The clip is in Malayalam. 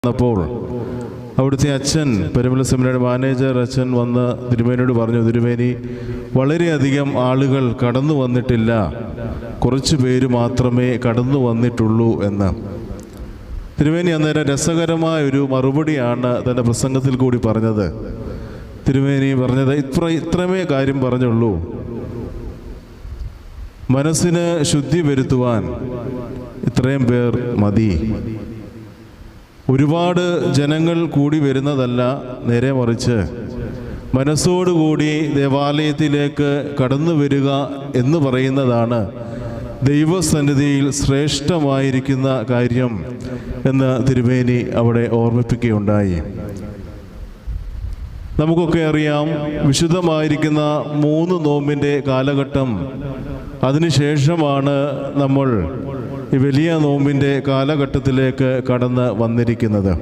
വന്നപ്പോൾ അവിടുത്തെ അച്ഛൻ പെരുമ്പല സെമിനാരി മാനേജർ അച്ഛൻ വന്ന് തിരുമേനിയോട് പറഞ്ഞു, തിരുമേനി വളരെയധികം ആളുകൾ കടന്നു വന്നിട്ടില്ല, കുറച്ച് പേര് മാത്രമേ കടന്നു വന്നിട്ടുള്ളൂ എന്ന്. തിരുമേനി അന്നേരം രസകരമായൊരു മറുപടിയാണ് തൻ്റെ പ്രസംഗത്തിൽ കൂടി പറഞ്ഞത്. തിരുമേനി പറഞ്ഞത് ഇത്രമേ കാര്യം പറഞ്ഞുള്ളൂ: മനസ്സിന് ശുദ്ധി വരുത്തുവാൻ ഇത്രയും പേർ മതി. ഒരുപാട് ജനങ്ങൾ കൂടി വരുന്നതല്ല, നേരെ മറിച്ച് മനസ്സോടുകൂടി ദേവാലയത്തിലേക്ക് കടന്നു വരിക എന്ന് പറയുന്നതാണ് ദൈവസന്നിധിയിൽ ശ്രേഷ്ഠമായിരിക്കുന്ന കാര്യം എന്ന് തിരുമേനി അവിടെ ഓർമ്മിപ്പിക്കുകയുണ്ടായി. നമുക്കൊക്കെ അറിയാം, വിശുദ്ധമായിരിക്കുന്ന 3 നോമ്പിൻ്റെ കാലഘട്ടം, അതിനുശേഷമാണ് നമ്മൾ ഈ വലിയ നോമ്പിൻ്റെ കാലഘട്ടത്തിലേക്ക് കടന്ന് വന്നിരിക്കുന്നത്.